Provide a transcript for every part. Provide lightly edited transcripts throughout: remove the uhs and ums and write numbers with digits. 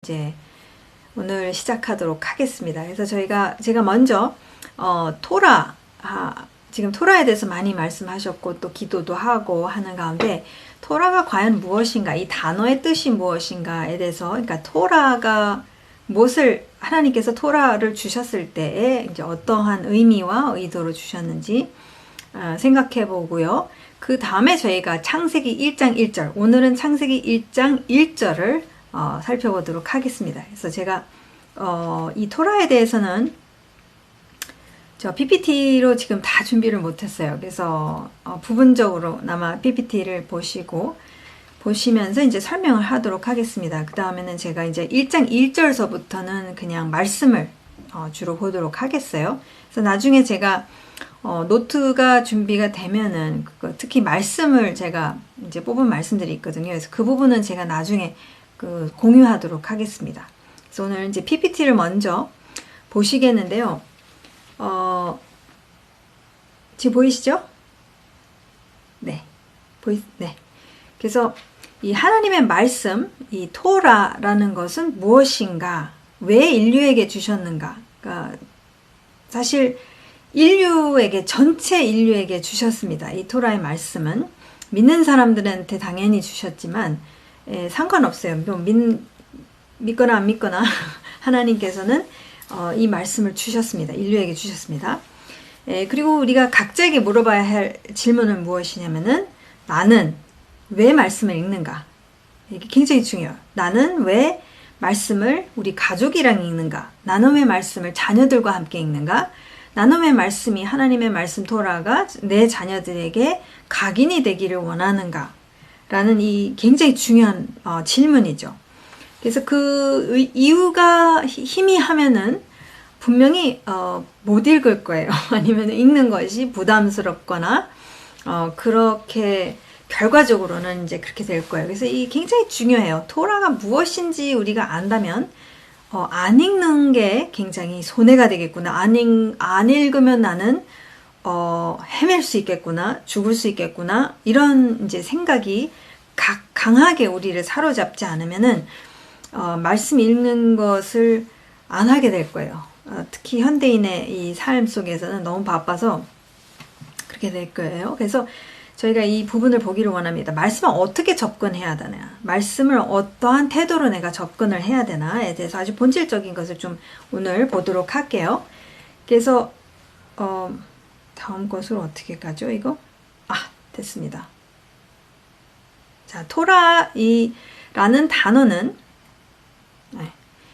이제 오늘 시작하도록 하겠습니다. 그래서 제가 먼저 지금 토라에 대해서 많이 말씀하셨고 또 기도도 하고 하는 가운데 토라가 과연 무엇인가, 이 단어의 뜻이 무엇인가에 대해서, 그러니까 토라가 무엇을 하나님께서 토라를 주셨을 때에 이제 어떠한 의미와 의도로 주셨는지 생각해 보고요. 그 다음에 저희가 창세기 1장 1절, 오늘은 창세기 1장 1절을 살펴보도록 하겠습니다. 그래서 제가 이 토라에 대해서는 저 PPT로 지금 다 준비를 못했어요. 그래서 부분적으로나마 PPT를 보시면서 이제 설명을 하도록 하겠습니다. 그 다음에는 제가 이제 1장 1절서부터는 그냥 말씀을 주로 보도록 하겠어요. 그래서 나중에 제가 노트가 준비가 되면은 특히 말씀을 제가 이제 뽑은 말씀들이 있거든요. 그래서 그 부분은 제가 나중에 공유하도록 하겠습니다. 그래서 오늘 이제 PPT를 먼저 보시겠는데요. 지금 보이시죠? 네. 네. 그래서 이 하나님의 말씀, 이 토라라는 것은 무엇인가? 왜 인류에게 주셨는가? 그러니까 사실 전체 인류에게 주셨습니다. 이 토라의 말씀은 믿는 사람들한테 당연히 주셨지만 상관없어요. 믿거나 안 믿거나 하나님께서는 이 말씀을 주셨습니다. 인류에게 주셨습니다. 그리고 우리가 각자에게 물어봐야 할 질문은 무엇이냐면은 나는 왜 말씀을 읽는가? 이게 굉장히 중요해요. 나는 왜 말씀을 우리 가족이랑 읽는가? 나는 왜 말씀을 자녀들과 함께 읽는가? 나는 왜 말씀이 하나님의 말씀 토라가 내 자녀들에게 각인이 되기를 원하는가? 라는 이 굉장히 중요한 질문이죠. 그래서 그 이유가 희미하면은 분명히 못 읽을 거예요. 아니면 읽는 것이 부담스럽거나 그렇게 결과적으로는 이제 그렇게 될 거예요. 그래서 이게 굉장히 중요해요. 토라가 무엇인지 우리가 안다면 안 읽는 게 굉장히 손해가 되겠구나. 안 읽으면 나는 헤맬 수 있겠구나, 죽을 수 있겠구나, 이런 이제 생각이 강하게 우리를 사로잡지 않으면은 말씀 읽는 것을 안 하게 될 거예요. 특히 현대인의 이 삶 속에서는 너무 바빠서 그렇게 될 거예요. 그래서 저희가 이 부분을 보기를 원합니다. 말씀을 어떻게 접근해야 되나? 말씀을 어떠한 태도로 내가 접근을 해야 되나에 대해서 아주 본질적인 것을 좀 오늘 보도록 할게요. 그래서 다음 것으로 어떻게 가죠? 이거? 됐습니다. 자, 토라라는 단어는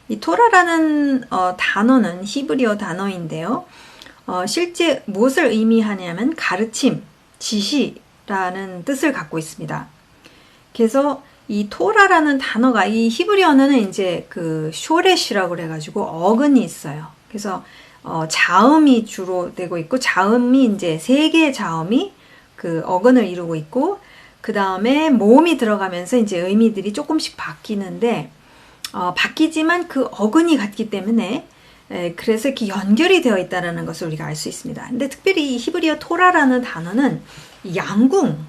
이 토라라는 단어는 히브리어 단어인데요. 실제 무엇을 의미하냐면 가르침, 지시라는 뜻을 갖고 있습니다. 그래서 이 토라라는 단어가 이 히브리어는 이제 쇼렛이라고 그래가지고 어근이 있어요. 그래서 자음이 주로 되고 있고 자음이 이제 3개의 자음이 어근을 이루고 있고 그 다음에 모음이 들어가면서 이제 의미들이 조금씩 바뀌는데 바뀌지만 그 어근이 같기 때문에 그래서 이렇게 연결이 되어 있다는 것을 우리가 알 수 있습니다. 근데 특별히 이 히브리어 토라라는 단어는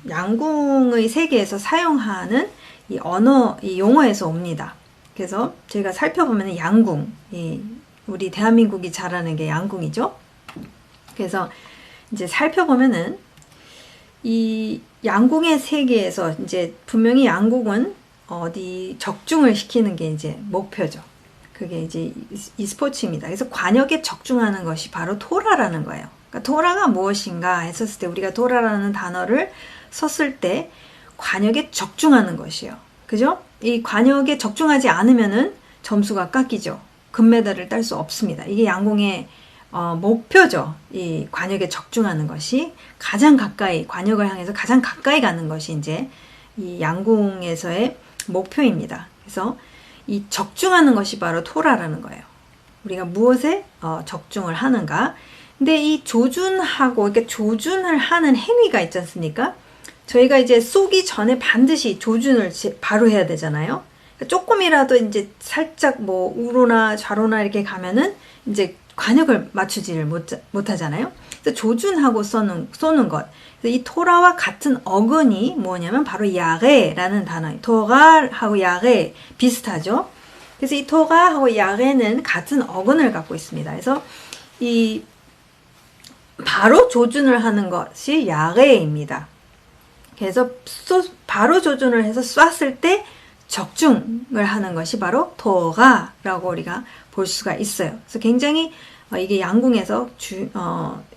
양궁의 세계에서 사용하는 이 용어에서 옵니다. 그래서 제가 살펴보면 양궁, 우리 대한민국이 잘하는 게 양궁이죠. 그래서 이제 살펴보면은 이 양궁의 세계에서 이제 분명히 양궁은 어디 적중을 시키는 게 이제 목표죠. 그게 이제 이 스포츠입니다. 그래서 관역에 적중하는 것이 바로 토라라는 거예요. 그러니까 토라가 무엇인가 했었을 때 우리가 토라라는 단어를 썼을 때 관역에 적중하는 것이에요. 그죠? 이 관역에 적중하지 않으면은 점수가 깎이죠. 금메달을 딸 수 없습니다. 이게 양궁의 목표죠. 이 관역에 적중하는 것이 가장 가까이, 관역을 향해서 가장 가까이 가는 것이 이제 이 양궁에서의 목표입니다. 그래서 이 적중하는 것이 바로 토라라는 거예요. 우리가 무엇에 적중을 하는가. 근데 이 조준하고, 이렇게 조준을 하는 행위가 있지 않습니까? 저희가 이제 쏘기 전에 반드시 조준을 바로 해야 되잖아요. 조금이라도 이제 살짝 우로나 좌로나 이렇게 가면은 이제 관역을 맞추지를 못하잖아요. 그래서 조준하고 쏘는 것. 그래서 이 토라와 같은 어근이 뭐냐면 바로 야게라는 단어. 토라하고 야게 비슷하죠. 그래서 이 토가하고 야게는 같은 어근을 갖고 있습니다. 그래서 이 바로 조준을 하는 것이 야게입니다. 그래서 바로 조준을 해서 쐈을 때 적중을 하는 것이 바로 토가라고 우리가 볼 수가 있어요. 그래서 굉장히 이게 양궁에서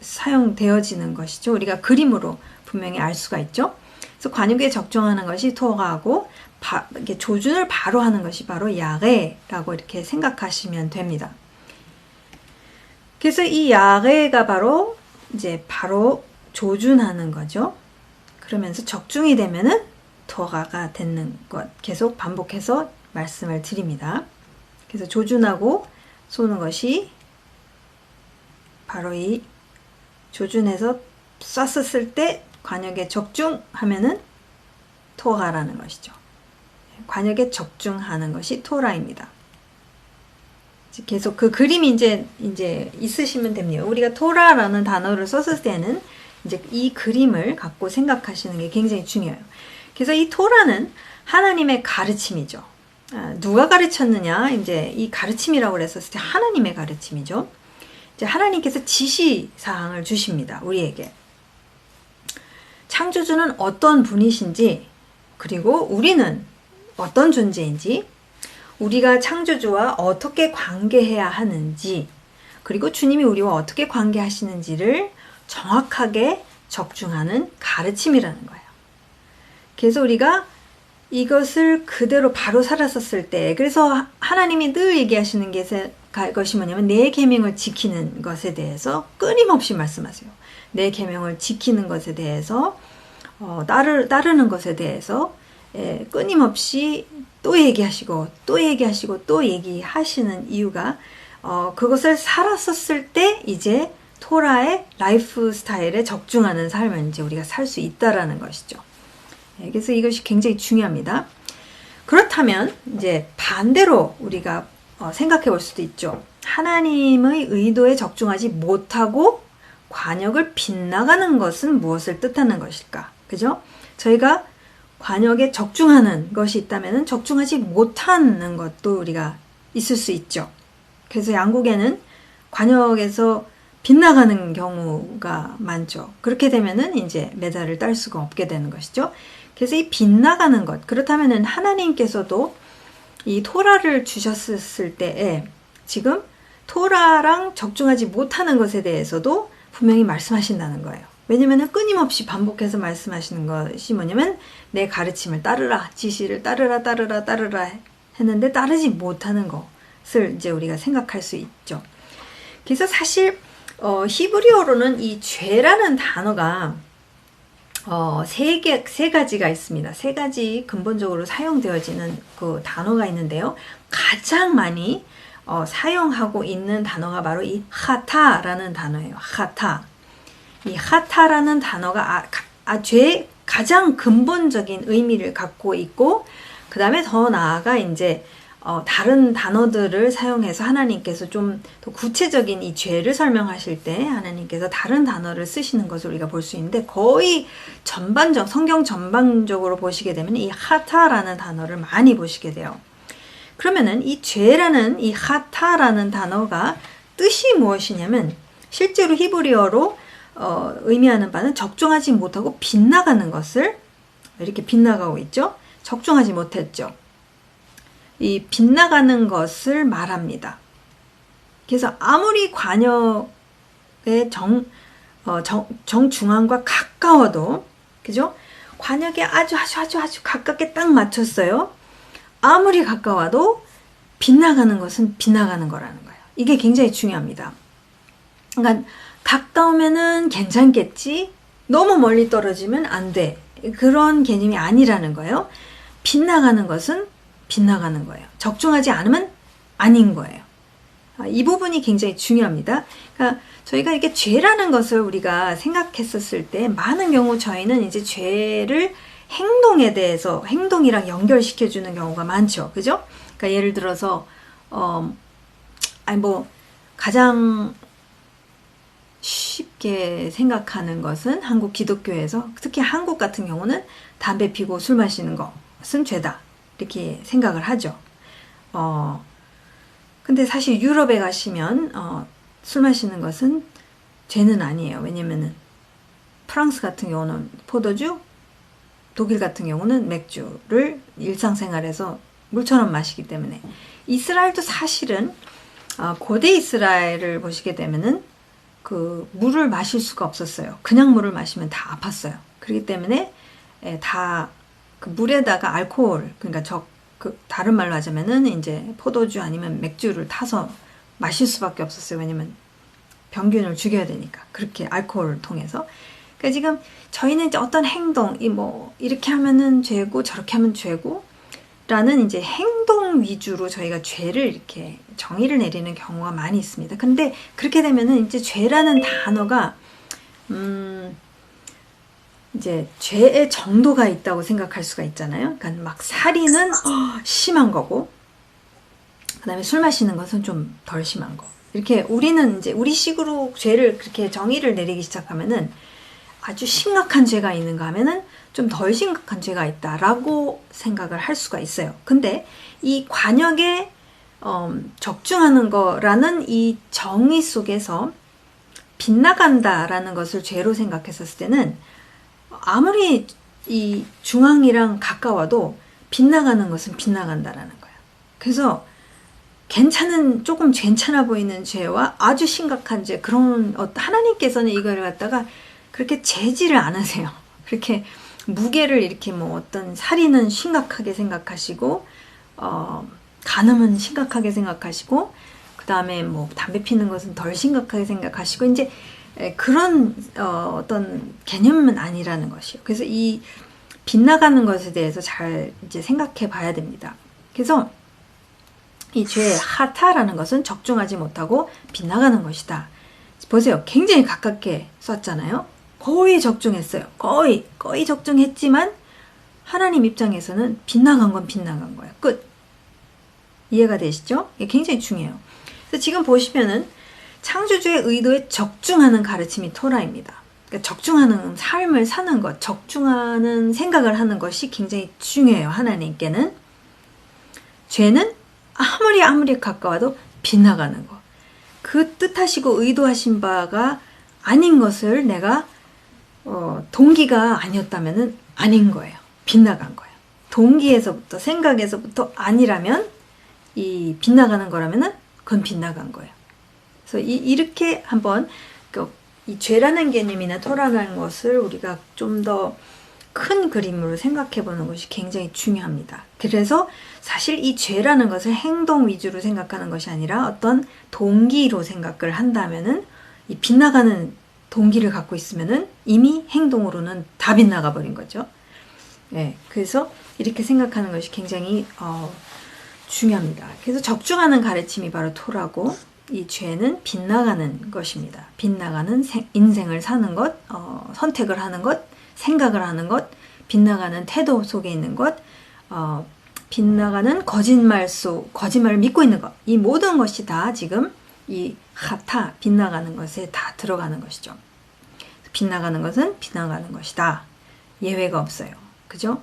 사용되어지는 것이죠. 우리가 그림으로 분명히 알 수가 있죠. 그래서 관역에 적중하는 것이 토가하고 이렇게 조준을 바로 하는 것이 바로 야게라고 이렇게 생각하시면 됩니다. 그래서 이 야게가 바로 이제 바로 조준하는 거죠. 그러면서 적중이 되면은 토가가 되는 것 계속 반복해서 말씀을 드립니다. 그래서 조준하고 쏘는 것이 바로 이 조준해서 쐈었을 때 관역에 적중하면은 토가라는 것이죠. 관역에 적중하는 것이 토라입니다. 계속 그 그림이 이제 있으시면 됩니다. 우리가 토라라는 단어를 썼을 때는 이제 이 그림을 갖고 생각하시는 게 굉장히 중요해요. 그래서 이 토라는 하나님의 가르침이죠. 누가 가르쳤느냐? 이제 이 가르침이라고 그랬었을 때 하나님의 가르침이죠. 이제 하나님께서 지시사항을 주십니다. 우리에게. 창조주는 어떤 분이신지, 그리고 우리는 어떤 존재인지, 우리가 창조주와 어떻게 관계해야 하는지, 그리고 주님이 우리와 어떻게 관계하시는지를 정확하게 적중하는 가르침이라는 거예요. 그래서 우리가 이것을 그대로 바로 살았었을 때, 그래서 하나님이 늘 얘기하시는 것이 뭐냐면 내 계명을 지키는 것에 대해서 끊임없이 말씀하세요. 내 계명을 지키는 것에 대해서 따르는 것에 대해서 끊임없이 또 얘기하시고 또 얘기하시고 또 얘기하시는 이유가 그것을 살았었을 때 이제 토라의 라이프 스타일에 적중하는 삶을 이제 우리가 살 수 있다라는 것이죠. 그래서 이것이 굉장히 중요합니다. 그렇다면 이제 반대로 우리가 생각해 볼 수도 있죠. 하나님의 의도에 적중하지 못하고 관역을 빗나가는 것은 무엇을 뜻하는 것일까? 그죠? 저희가 관역에 적중하는 것이 있다면 적중하지 못하는 것도 우리가 있을 수 있죠. 그래서 양국에는 관역에서 빗나가는 경우가 많죠. 그렇게 되면은 이제 메달을 딸 수가 없게 되는 것이죠. 그래서 이 빗나가는 것, 그렇다면은 하나님께서도 이 토라를 주셨을 때에 지금 토라랑 적중하지 못하는 것에 대해서도 분명히 말씀하신다는 거예요. 왜냐면은 끊임없이 반복해서 말씀하시는 것이 뭐냐면 내 가르침을 따르라, 지시를 따르라 했는데 따르지 못하는 것을 이제 우리가 생각할 수 있죠. 그래서 사실 히브리어로는 이 죄라는 단어가 세 가지가 있습니다. 세 가지 근본적으로 사용되어지는 그 단어가 있는데요. 가장 많이 사용하고 있는 단어가 바로 이 하타라는 단어예요. 하타. 이 하타라는 단어가 죄의 가장 근본적인 의미를 갖고 있고, 그 다음에 더 나아가 이제 다른 단어들을 사용해서 하나님께서 좀 더 구체적인 이 죄를 설명하실 때 하나님께서 다른 단어를 쓰시는 것을 우리가 볼 수 있는데, 거의 성경 전반적으로 보시게 되면 이 하타라는 단어를 많이 보시게 돼요. 그러면은 이 죄라는 이 하타라는 단어가 뜻이 무엇이냐면, 실제로 히브리어로 의미하는 바는 적중하지 못하고 빗나가는 것을, 이렇게 빗나가고 있죠. 적중하지 못했죠. 이 빗나가는 것을 말합니다. 그래서 아무리 관역의 정중앙과 가까워도, 그죠? 관역에 아주 가깝게 딱 맞췄어요. 아무리 가까워도 빗나가는 것은 빗나가는 거라는 거예요. 이게 굉장히 중요합니다. 그러니까 가까우면은 괜찮겠지, 너무 멀리 떨어지면 안 돼, 그런 개념이 아니라는 거예요. 빗나가는 것은 빗나가는 거예요. 적중하지 않으면 아닌 거예요. 이 부분이 굉장히 중요합니다. 그러니까 저희가 이렇게 죄라는 것을 우리가 생각했었을 때 많은 경우 저희는 이제 죄를 행동에 대해서, 행동이랑 연결시켜주는 경우가 많죠. 그죠? 그러니까 예를 들어서 가장 쉽게 생각하는 것은 한국 기독교에서, 특히 한국 같은 경우는 담배 피고 술 마시는 것은 죄다, 이렇게 생각을 하죠. 근데 사실 유럽에 가시면 술 마시는 것은 죄는 아니에요. 왜냐면은 프랑스 같은 경우는 포도주, 독일 같은 경우는 맥주를 일상생활에서 물처럼 마시기 때문에. 이스라엘도 사실은 고대 이스라엘을 보시게 되면은 그 물을 마실 수가 없었어요. 그냥 물을 마시면 다 아팠어요. 그렇기 때문에 다 그 물에다가 알코올, 그러니까 다른 말로 하자면은 이제 포도주 아니면 맥주를 타서 마실 수밖에 없었어요. 왜냐면 병균을 죽여야 되니까. 그렇게 알코올을 통해서. 그러니까 지금 저희는 이제 어떤 행동, 이렇게 하면은 죄고 저렇게 하면 죄고 라는 이제 행동 위주로 저희가 죄를 이렇게 정의를 내리는 경우가 많이 있습니다. 근데 그렇게 되면은 이제 죄라는 단어가 이제 죄의 정도가 있다고 생각할 수가 있잖아요. 그러니까 막 살인은 심한 거고, 그 다음에 술 마시는 것은 좀 덜 심한 거. 이렇게 우리는 이제 우리식으로 죄를 그렇게 정의를 내리기 시작하면은 아주 심각한 죄가 있는가 하면은 좀 덜 심각한 죄가 있다라고 생각을 할 수가 있어요. 근데 이 관역에 적중하는 거라는 이 정의 속에서 빗나간다라는 것을 죄로 생각했었을 때는 아무리 이 중앙이랑 가까워도 빗나가는 것은 빗나간다라는 거예요. 그래서 조금 괜찮아 보이는 죄와 아주 심각한 죄, 그런 하나님께서는 이걸 갖다가 그렇게 재지를 않으세요. 그렇게 무게를 이렇게 어떤 살인은 심각하게 생각하시고, 간음은 심각하게 생각하시고, 그 다음에 담배 피는 것은 덜 심각하게 생각하시고, 이제 그런 어떤 개념은 아니라는 것이요. 그래서 이 빗나가는 것에 대해서 잘 이제 생각해 봐야 됩니다. 그래서 이 죄의 하타라는 것은 적중하지 못하고 빗나가는 것이다. 보세요. 굉장히 가깝게 썼잖아요. 거의 적중했어요. 거의 적중했지만 하나님 입장에서는 빗나간 건 빗나간 거예요. 끝. 이해가 되시죠? 이게 굉장히 중요해요. 그래서 지금 보시면은 창조주의 의도에 적중하는 가르침이 토라입니다. 그러니까 적중하는 삶을 사는 것, 적중하는 생각을 하는 것이 굉장히 중요해요. 하나님께는. 죄는 아무리 가까워도 빗나가는 것. 그 뜻하시고 의도하신 바가 아닌 것을 내가 동기가 아니었다면은 아닌 거예요. 빗나간 거예요. 동기에서부터 생각에서부터 아니라면 이 빗나가는 거라면은 그건 빗나간 거예요. 그래서 이렇게 한번 이 죄라는 개념이나 토라는 것을 우리가 좀 더 큰 그림으로 생각해 보는 것이 굉장히 중요합니다. 그래서 사실 이 죄라는 것을 행동 위주로 생각하는 것이 아니라 어떤 동기로 생각을 한다면은 이 빗나가는 동기를 갖고 있으면은 이미 행동으로는 다 빗나가 버린 거죠. 네, 그래서 이렇게 생각하는 것이 굉장히 중요합니다. 그래서 적중하는 가르침이 바로 토라고, 이 죄는 빗나가는 것입니다. 빗나가는 인생을 사는 것, 선택을 하는 것, 생각을 하는 것, 빗나가는 태도 속에 있는 것, 빗나가는 거짓말을 믿고 있는 것, 이 모든 것이 다 지금 이 하타, 빗나가는 것에 다 들어가는 것이죠. 빗나가는 것은 빗나가는 것이다. 예외가 없어요. 그죠?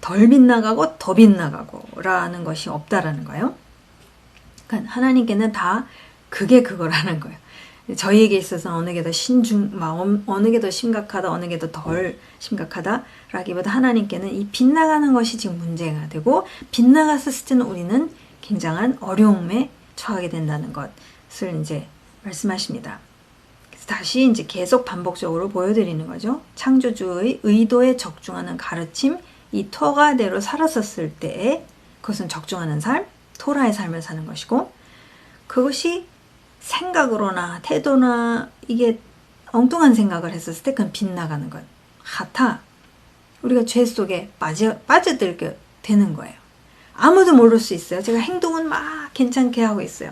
덜 빗나가고 더 빗나가고 라는 것이 없다라는 거예요. 그러니까 하나님께는 다 그게 그거라는 거예요. 저희에게 있어서는 어느 게 더 어느 게 더 심각하다, 어느 게 더 덜 심각하다라기보다 하나님께는 이 빗나가는 것이 지금 문제가 되고, 빗나갔을 때는 우리는 굉장한 어려움에 처하게 된다는 것을 이제 말씀하십니다. 그래서 다시 이제 계속 반복적으로 보여드리는 거죠. 창조주의 의도에 적중하는 가르침, 이 토가대로 살았었을 때에 그것은 적중하는 삶, 토라의 삶을 사는 것이고, 그것이 생각으로나 태도나 이게 엉뚱한 생각을 했었을 때 그건 빗나가는 것. 하타. 우리가 죄 속에 빠져들게 되는 거예요. 아무도 모를 수 있어요. 제가 행동은 막 괜찮게 하고 있어요.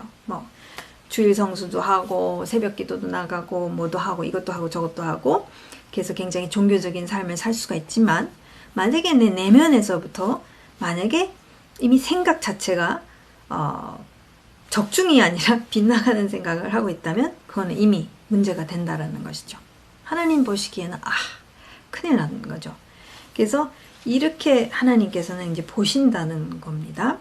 주일 성수도 하고 새벽 기도도 나가고 뭐도 하고 이것도 하고 저것도 하고, 그래서 굉장히 종교적인 삶을 살 수가 있지만, 만약에 내 내면에서부터 만약에 이미 생각 자체가 적중이 아니라 빗나가는 생각을 하고 있다면 그거는 이미 문제가 된다라는 것이죠. 하나님 보시기에는 큰일 나는 거죠. 그래서 이렇게 하나님께서는 이제 보신다는 겁니다.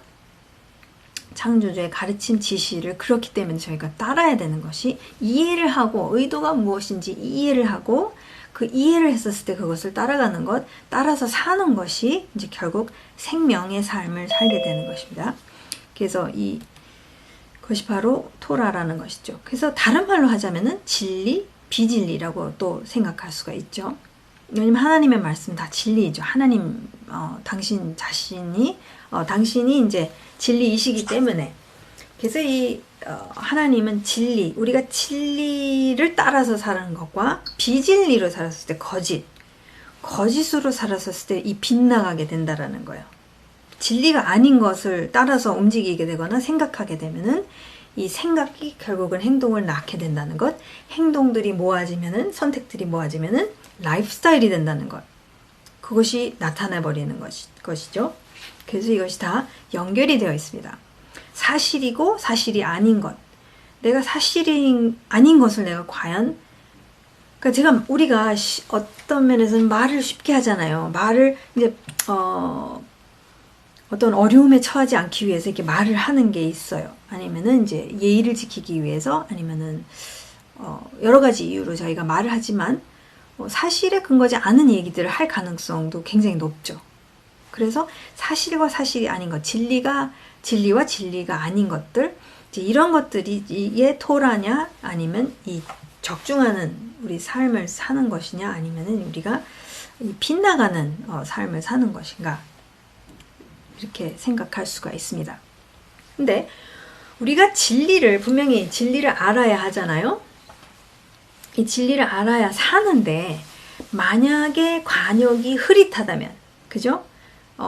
창조주의 가르침 지시를 그렇기 때문에 저희가 따라야 되는 것이 이해를 하고 의도가 무엇인지 이해를 하고 그 이해를 했었을 때 그것을 따라가는 것, 따라서 사는 것이 이제 결국 생명의 삶을 살게 되는 것입니다. 그래서 그것이 바로 토라라는 것이죠. 그래서 다른 말로 하자면은 진리, 비진리라고 또 생각할 수가 있죠. 왜냐면 하나님의 말씀 다 진리이죠. 하나님, 당신 자신이, 당신이 이제 진리이시기 때문에. 그래서 하나님은 진리, 우리가 진리를 따라서 사는 것과 비진리로 살았을 때 거짓으로 살았을 때 이 빗나가게 된다라는 거예요. 진리가 아닌 것을 따라서 움직이게 되거나 생각하게 되면은 이 생각이 결국은 행동을 낳게 된다는 것, 행동들이 모아지면은, 선택들이 모아지면은 라이프 스타일이 된다는 것, 그것이 나타나 버리는 것이죠. 그래서 이것이 다 연결이 되어 있습니다. 사실이고 사실이 아닌 것, 내가 사실이 아닌 것을 내가 과연, 그러니까 우리가 어떤 면에서는 말을 쉽게 하잖아요. 말을 이제 어떤 어려움에 처하지 않기 위해서 이렇게 말을 하는 게 있어요. 아니면은 이제 예의를 지키기 위해서, 아니면은 여러 가지 이유로 저희가 말을 하지만 사실에 근거지 않은 얘기들을 할 가능성도 굉장히 높죠. 그래서 사실과 사실이 아닌 것, 진리와 진리가 아닌 것들, 이제 이런 것들이 이게 토라냐, 아니면 이 적중하는 우리 삶을 사는 것이냐, 아니면은 우리가 이 빗나가는 삶을 사는 것인가, 이렇게 생각할 수가 있습니다. 근데 우리가 분명히 진리를 알아야 하잖아요. 이 진리를 알아야 사는데 만약에 관역이 흐릿하다면, 그죠?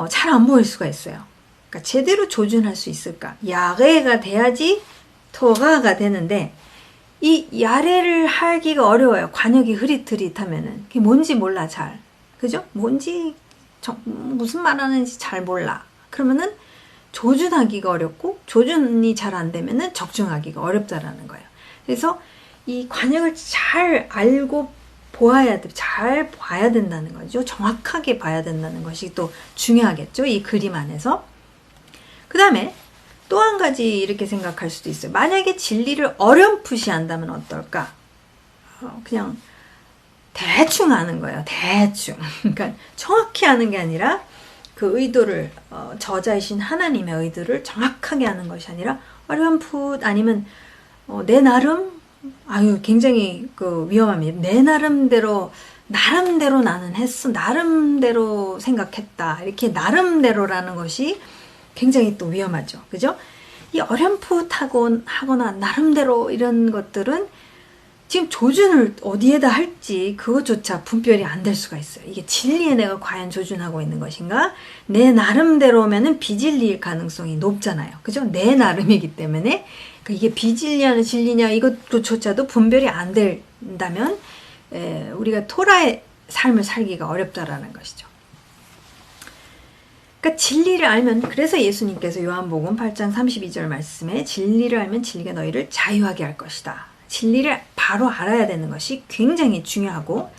잘 안 보일 수가 있어요. 그러니까 제대로 조준할 수 있을까? 야레가 돼야지 토가가 되는데 이 야레를 하기가 어려워요. 관역이 흐릿하면은. 그게 뭔지 몰라 잘. 그죠? 뭔지 무슨 말하는지 잘 몰라. 그러면은 조준하기가 어렵고 조준이 잘 안 되면은 적중하기가 어렵다라는 거예요. 그래서 이 관역을 잘 알고 잘 봐야 된다는 거죠. 정확하게 봐야 된다는 것이 또 중요하겠죠. 이 그림 안에서. 그 다음에 또 한 가지 이렇게 생각할 수도 있어요. 만약에 진리를 어렴풋이 안다면 어떨까? 그냥 대충 아는 거예요. 대충. 그러니까 정확히 아는 게 아니라 그 의도를, 저자이신 하나님의 의도를 정확하게 아는 것이 아니라 어렴풋, 아니면 내 나름, 굉장히 위험합니다. 내 나름대로 나는 했어. 나름대로 생각했다. 이렇게 나름대로라는 것이 굉장히 또 위험하죠. 그죠? 이 어렴풋하거나 나름대로 이런 것들은 지금 조준을 어디에다 할지 그것조차 분별이 안 될 수가 있어요. 이게 진리에 내가 과연 조준하고 있는 것인가? 내 나름대로면은 비진리일 가능성이 높잖아요. 그죠? 내 나름이기 때문에 이게 비진리냐 진리냐 이것조차도 분별이 안 된다면 우리가 토라의 삶을 살기가 어렵다라는 것이죠. 그러니까 진리를 알면, 그래서 예수님께서 요한복음 8장 32절 말씀에 진리를 알면 진리가 너희를 자유하게 할 것이다. 진리를 바로 알아야 되는 것이 굉장히 중요하고,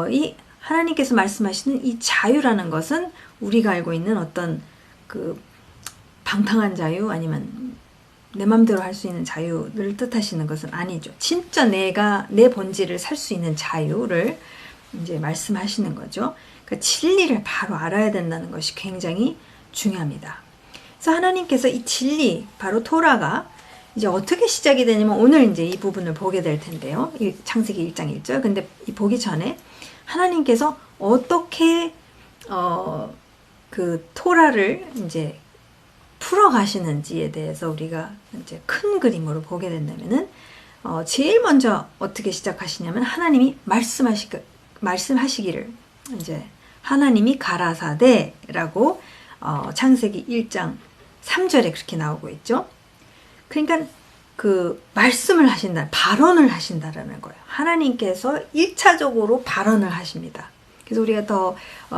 이 하나님께서 말씀하시는 이 자유라는 것은 우리가 알고 있는 어떤 방탕한 자유, 아니면 내 맘대로 할 수 있는 자유를 뜻하시는 것은 아니죠. 진짜 내가 내 본질을 살 수 있는 자유를 이제 말씀하시는 거죠. 그러니까 진리를 바로 알아야 된다는 것이 굉장히 중요합니다. 그래서 하나님께서 이 진리, 바로 토라가 이제 어떻게 시작이 되냐면 오늘 이제 이 부분을 보게 될 텐데요. 창세기 1장 1절. 근데 이 보기 전에 하나님께서 어떻게 그 토라를 이제 풀어 가시는지에 대해서 우리가 이제 큰 그림으로 보게 된다면은 제일 먼저 어떻게 시작하시냐면 하나님이 말씀하시기를 이제 하나님이 가라사대라고 창세기 1장 3절에 그렇게 나오고 있죠. 그러니까 그 말씀을 하신다, 발언을 하신다라는 거예요. 하나님께서 1차적으로 발언을 하십니다. 그래서 우리가 더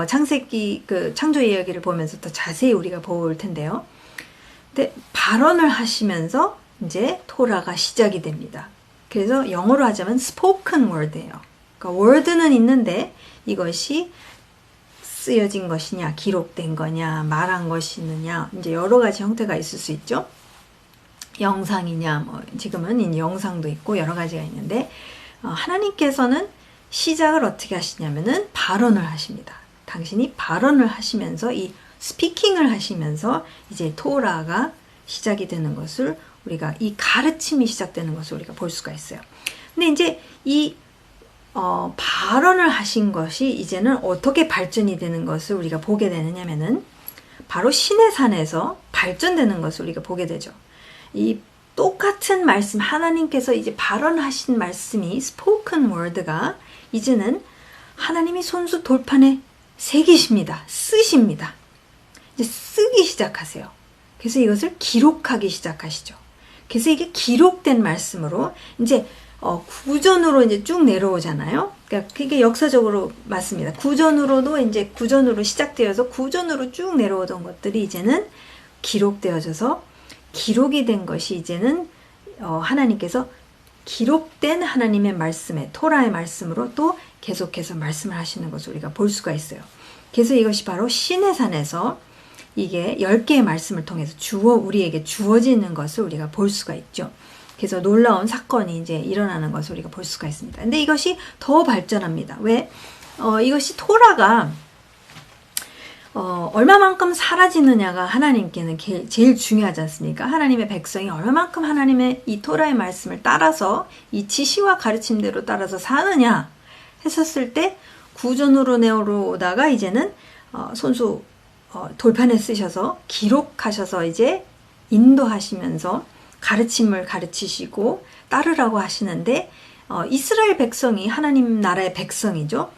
창세기 창조 이야기를 보면서 더 자세히 우리가 볼 텐데요. 근데 발언을 하시면서 이제 토라가 시작이 됩니다. 그래서 영어로 하자면 spoken word예요. 그러니까 word는 있는데 이것이 쓰여진 것이냐, 기록된 거냐, 말한 것이느냐, 이제 여러 가지 형태가 있을 수 있죠. 영상이냐, 뭐 지금은 이 영상도 있고 여러 가지가 있는데 하나님께서는 시작을 어떻게 하시냐면은 발언을 하십니다. 당신이 발언을 하시면서 이 스피킹을 하시면서 이제 토라가 시작이 되는 것을 우리가 이 가르침이 시작되는 것을 우리가 볼 수가 있어요. 근데 이제 이 발언을 하신 것이 이제는 어떻게 발전이 되는 것을 우리가 보게 되느냐면은 바로 시내산에서 발전되는 것을 우리가 보게 되죠. 이 똑같은 말씀, 하나님께서 이제 발언하신 말씀이 spoken word가 이제는 하나님이 손수 돌판에 새기십니다. 쓰십니다. 이제 쓰기 시작하세요. 그래서 이것을 기록하기 시작하시죠. 그래서 이게 기록된 말씀으로 이제 구전으로 이제 쭉 내려오잖아요. 그러니까 그게 역사적으로 맞습니다. 구전으로도 이제 구전으로 시작되어서 구전으로 쭉 내려오던 것들이 이제는 기록되어져서 기록이 된 것이 이제는 하나님께서 기록된 하나님의 말씀에 토라의 말씀으로 또 계속해서 말씀을 하시는 것을 우리가 볼 수가 있어요. 그래서 이것이 바로 시내산에서 이게 10개의 말씀을 통해서 우리에게 주어지는 것을 우리가 볼 수가 있죠. 그래서 놀라운 사건이 이제 일어나는 것을 우리가 볼 수가 있습니다. 근데 이것이 더 발전합니다. 왜? 이것이 토라가 얼마만큼 사라지느냐가 하나님께는 제일 중요하지 않습니까? 하나님의 백성이 얼마만큼 하나님의 이 토라의 말씀을 따라서 이 지시와 가르침대로 따라서 사느냐 했었을 때 구전으로 내려오다가 이제는 손수 돌판에 쓰셔서 기록하셔서 이제 인도하시면서 가르침을 가르치시고 따르라고 하시는데 이스라엘 백성이 하나님 나라의 백성이죠.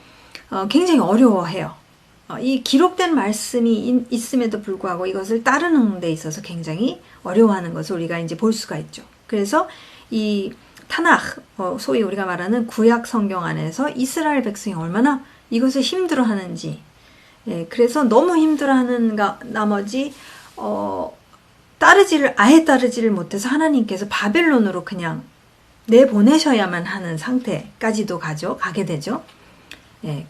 굉장히 어려워해요. 이 기록된 말씀이 있음에도 불구하고 이것을 따르는 데 있어서 굉장히 어려워하는 것을 우리가 이제 볼 수가 있죠. 그래서 이 타나흐, 소위 우리가 말하는 구약 성경 안에서 이스라엘 백성이 얼마나 이것을 힘들어하는지, 그래서 너무 힘들어하는 나머지 아예 따르지를 못해서 하나님께서 바벨론으로 그냥 내보내셔야만 하는 상태까지도 가게 되죠.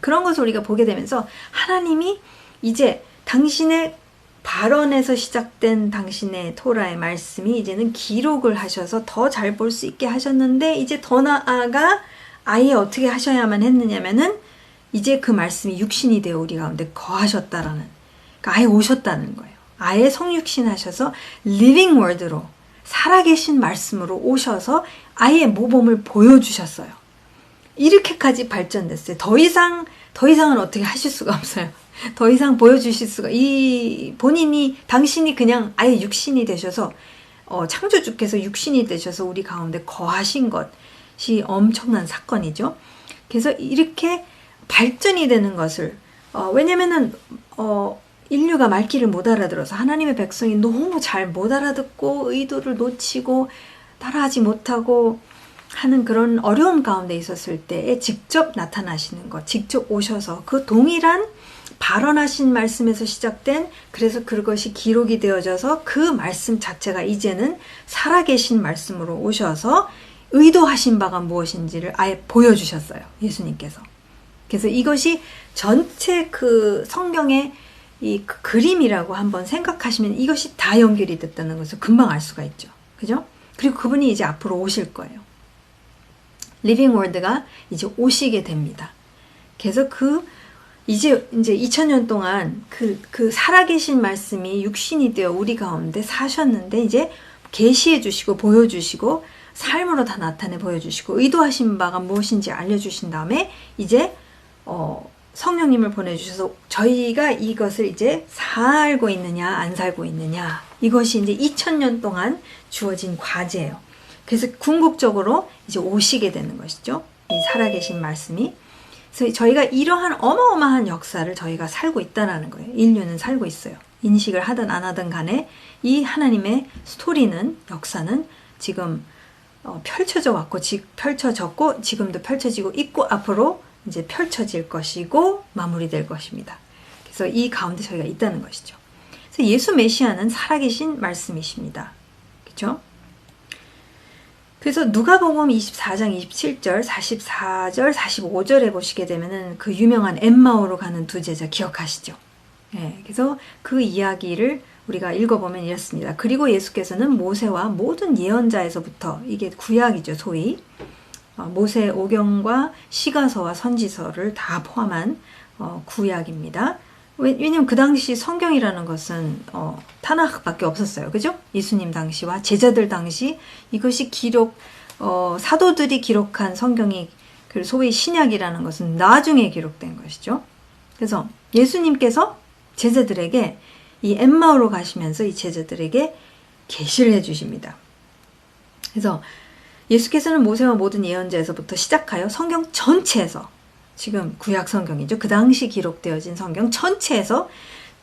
그런 것을 우리가 보게 되면서 하나님이 이제 당신의 발언에서 시작된 당신의 토라의 말씀이 이제는 기록을 하셔서 더 잘 볼 수 있게 하셨는데 이제 더 나아가 아예 어떻게 하셔야만 했느냐면은 이제 그 말씀이 육신이 되어 우리 가운데 거하셨다라는, 그러니까 아예 오셨다는 거예요. 아예 성육신 하셔서 living word로 살아계신 말씀으로 오셔서 아예 모범을 보여주셨어요. 이렇게까지 발전됐어요. 더 이상은 어떻게 하실 수가 없어요. 더 이상 보여주실 수가, 당신이 그냥 아예 육신이 되셔서, 창조주께서 육신이 되셔서 우리 가운데 거하신 것이 엄청난 사건이죠. 그래서 이렇게 발전이 되는 것을, 왜냐면은, 인류가 말귀를 못 알아들어서 하나님의 백성이 너무 잘 못 알아듣고 의도를 놓치고 따라하지 못하고 하는 그런 어려움 가운데 있었을 때에 직접 나타나시는 것, 직접 오셔서 그 동일한 발언하신 말씀에서 시작된, 그래서 그것이 기록이 되어져서 그 말씀 자체가 이제는 살아계신 말씀으로 오셔서 의도하신 바가 무엇인지를 아예 보여주셨어요. 예수님께서. 그래서 이것이 전체 그 성경의 이 그림이라고 한번 생각하시면 이것이 다 연결이 됐다는 것을 금방 알 수가 있죠. 그죠? 그리고 그분이 이제 앞으로 오실 거예요. 리빙 월드가 이제 오시게 됩니다. 그래서 이제 2000년 동안 그 살아계신 말씀이 육신이 되어 우리 가운데 사셨는데 이제 계시해 주시고 보여주시고 삶으로 다 나타내 보여주시고 의도하신 바가 무엇인지 알려주신 다음에 이제 성령님을 보내주셔서 저희가 이것을 이제 살고 있느냐 안 살고 있느냐, 이것이 이제 2000년 동안 주어진 과제예요. 그래서 궁극적으로 이제 오시게 되는 것이죠. 이 살아계신 말씀이. 그래서 저희가 이러한 어마어마한 역사를 저희가 살고 있다는 거예요. 인류는 살고 있어요. 인식을 하든 안 하든 간에 이 하나님의 스토리는, 역사는 지금 펼쳐져 왔고 펼쳐졌고 지금도 펼쳐지고 있고 앞으로 이제 펼쳐질 것이고 마무리될 것입니다. 그래서 이 가운데 저희가 있다는 것이죠. 그래서 예수 메시아는 살아계신 말씀이십니다. 그렇죠? 그래서 누가복음 24장 27절, 44절, 45절에 보시게 되면은 그 유명한 엠마오로 가는 두 제자 기억하시죠? 그래서 그 이야기를 우리가 읽어보면 이렇습니다. 그리고 예수께서는 모세와 모든 예언자에서부터, 이게 구약이죠, 소위 모세 오경과 시가서와 선지서를 다 포함한 구약입니다. 왜냐면 그 당시 성경이라는 것은 타나흐밖에 없었어요. 그죠? 예수님 당시와 제자들 당시 이것이 사도들이 기록한 성경이, 그 소위 신약이라는 것은 나중에 기록된 것이죠. 그래서 예수님께서 제자들에게 이 엠마오로 가시면서 이 제자들에게 계시를 해주십니다. 그래서 예수께서는 모세와 모든 예언자에서부터 시작하여 성경 전체에서, 지금 구약 성경이죠. 그 당시 기록되어진 성경 전체에서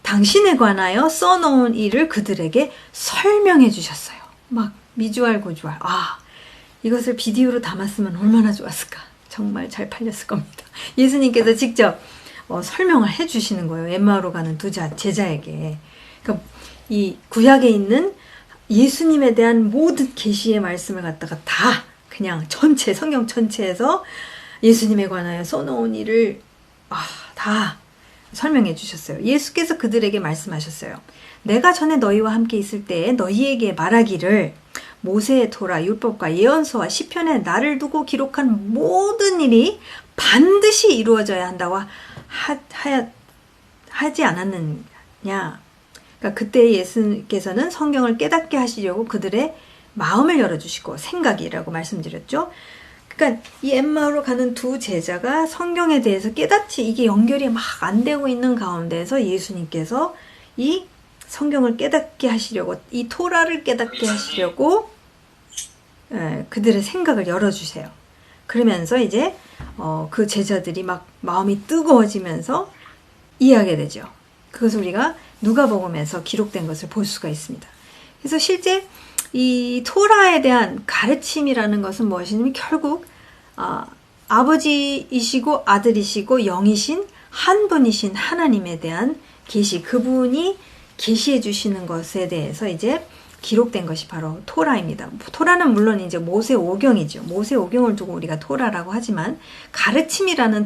당신에 관하여 써놓은 일을 그들에게 설명해 주셨어요. 막 미주알고주알. 이것을 비디오로 담았으면 얼마나 좋았을까. 정말 잘 팔렸을 겁니다. 예수님께서 직접 설명을 해주시는 거예요. 엠마오로 가는 두 제자에게. 그러니까 이 구약에 있는 예수님에 대한 모든 계시의 말씀을 갖다가 다 그냥 전체 성경 전체에서 예수님에 관하여 써놓은 일을 다 설명해 주셨어요. 예수께서 그들에게 말씀하셨어요. 내가 전에 너희와 함께 있을 때에 너희에게 말하기를 모세의 토라, 율법과 예언서와 시편에 나를 두고 기록한 모든 일이 반드시 이루어져야 한다고 하지 않았느냐. 그러니까 그때 예수께서는 성경을 깨닫게 하시려고 그들의 마음을 열어주시고, 생각이라고 말씀드렸죠. 그러니까 이 엠마오로 가는 두 제자가 성경에 대해서 깨닫지, 이게 연결이 막 안 되고 있는 가운데서 예수님께서 이 성경을 깨닫게 하시려고, 이 토라를 깨닫게 하시려고 그들의 생각을 열어주세요. 그러면서 이제 그 제자들이 막 마음이 뜨거워지면서 이해하게 되죠. 그것을 우리가 누가복음에서 기록된 것을 볼 수가 있습니다. 그래서 실제 이 토라에 대한 가르침이라는 것은 무엇이냐면 결국 아버지이시고 아들이시고 영이신 한 분이신 하나님에 대한 계시, 그분이 계시해 주시는 것에 대해서 이제 기록된 것이 바로 토라입니다. 토라는 물론 이제 모세 오경이죠. 모세 오경을 두고 우리가 토라라고 하지만 가르침이라는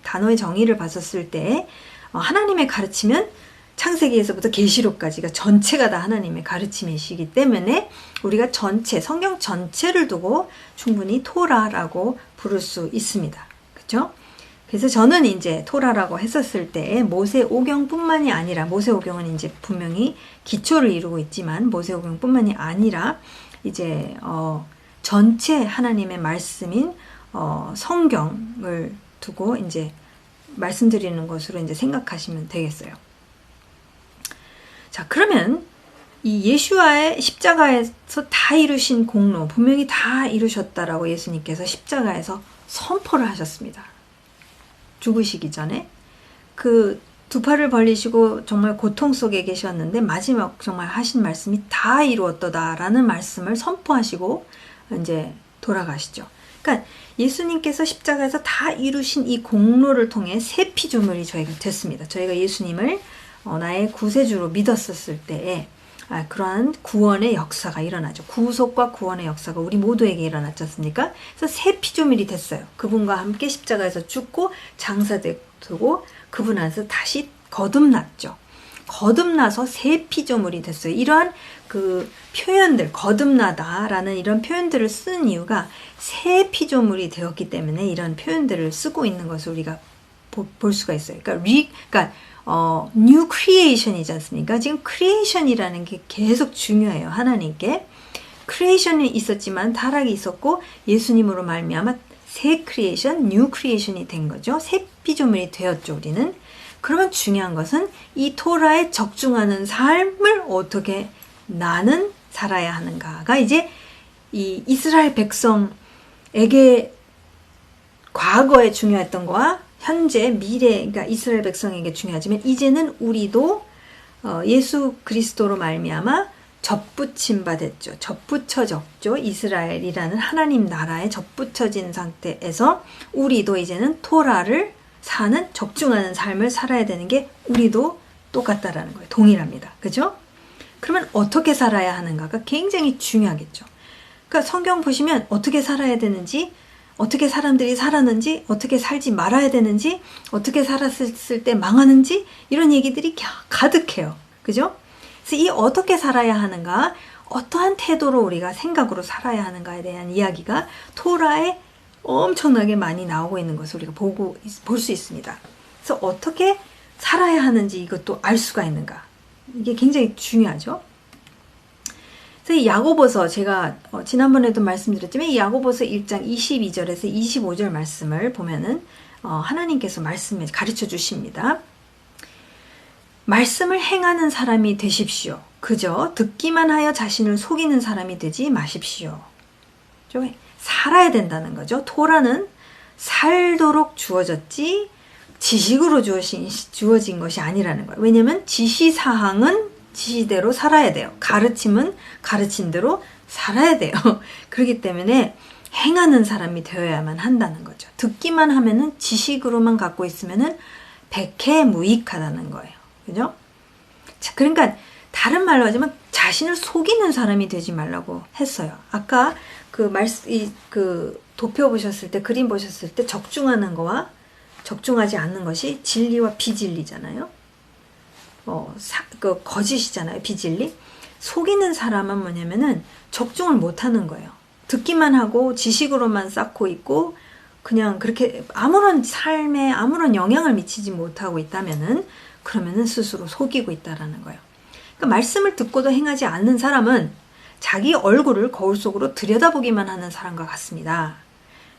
단어의 정의를 봤었을 때 하나님의 가르침은 창세기에서부터 계시록까지가 전체가 다 하나님의 가르침이시기 때문에 우리가 성경 전체를 두고 충분히 토라라고 부를 수 있습니다. 그렇죠? 그래서 저는 이제 토라라고 했었을 때 모세 오경뿐만이 아니라, 모세 오경은 이제 분명히 기초를 이루고 있지만 모세 오경뿐만이 아니라 이제 전체 하나님의 말씀인 성경을 두고 이제 말씀드리는 것으로 이제 생각하시면 되겠어요. 자, 그러면 이 예수와의 십자가에서 다 이루신 공로, 분명히 다 이루셨다라고 예수님께서 십자가에서 선포를 하셨습니다. 죽으시기 전에 그 두 팔을 벌리시고 정말 고통 속에 계셨는데 마지막 정말 하신 말씀이 다 이루었도다라는 말씀을 선포하시고 이제 돌아가시죠. 그러니까 예수님께서 십자가에서 다 이루신 이 공로를 통해 새 피조물이 저희가 됐습니다. 저희가 예수님을 나의 구세주로 믿었었을 때에 그러한 구원의 역사가 일어나죠. 구속과 구원의 역사가 우리 모두에게 일어났지 않습니까? 그래서 새 피조물이 됐어요. 그분과 함께 십자가에서 죽고 장사되고 그분 안에서 다시 거듭났죠. 거듭나서 새 피조물이 됐어요. 이러한 그 표현들, 거듭나다라는 이런 표현들을 쓴 이유가 새 피조물이 되었기 때문에 이런 표현들을 쓰고 있는 것을 우리가 볼 수가 있어요. 그러니까 new creation이지 않습니까? 지금 creation이라는 게 계속 중요해요. 하나님께. creation이 있었지만 타락이 있었고 예수님으로 말미암아 새 creation, new creation이 된 거죠. 새 피조물이 되었죠, 우리는. 그러면 중요한 것은 이 토라에 적중하는 삶을 어떻게 나는 살아야 하는가가 이제 이 이스라엘 백성에게 과거에 중요했던 거와 현재, 미래, 그러니까 이스라엘 백성에게 중요하지만 이제는 우리도 예수 그리스도로 말미암아 접붙임 바 됐죠. 접붙여졌죠. 이스라엘이라는 하나님 나라에 접붙여진 상태에서 우리도 이제는 토라를 사는, 적중하는 삶을 살아야 되는 게 우리도 똑같다라는 거예요. 동일합니다. 그죠? 그러면 어떻게 살아야 하는가가 굉장히 중요하겠죠. 그러니까 성경 보시면 어떻게 살아야 되는지, 어떻게 사람들이 살았는지, 어떻게 살지 말아야 되는지, 어떻게 살았을 때 망하는지 이런 얘기들이 가득해요. 그죠? 그래서 이 어떻게 살아야 하는가, 어떠한 태도로 우리가 생각으로 살아야 하는가에 대한 이야기가 토라에 엄청나게 많이 나오고 있는 것을 우리가 볼 수 있습니다. 그래서 어떻게 살아야 하는지 이것도 알 수가 있는가, 이게 굉장히 중요하죠. 그래서 이 야고보서, 제가 지난번에도 말씀드렸지만 이 야고보서 1장 22절에서 25절 말씀을 보면은 하나님께서 말씀을 가르쳐 주십니다. 말씀을 행하는 사람이 되십시오. 그저 듣기만 하여 자신을 속이는 사람이 되지 마십시오. 살아야 된다는 거죠. 토라는 살도록 주어졌지 지식으로 주어진 것이 아니라는 거예요. 왜냐하면 지시사항은 지시대로 살아야 돼요. 가르침은 가르침대로 살아야 돼요. 그렇기 때문에 행하는 사람이 되어야만 한다는 거죠. 듣기만 하면은, 지식으로만 갖고 있으면은 백해무익하다는 거예요. 그죠? 자, 그러니까 다른 말로 하자면 자신을 속이는 사람이 되지 말라고 했어요. 아까 도표 보셨을 때, 그림 보셨을 때 적중하는 거와 적중하지 않는 것이 진리와 비진리잖아요. 거짓이잖아요. 비진리. 속이는 사람은 뭐냐면은 적중을 못하는 거예요. 듣기만 하고 지식으로만 쌓고 있고 그냥 그렇게 아무런 삶에 아무런 영향을 미치지 못하고 있다면은, 그러면은 스스로 속이고 있다라는 거예요. 그러니까 말씀을 듣고도 행하지 않는 사람은 자기 얼굴을 거울 속으로 들여다보기만 하는 사람과 같습니다.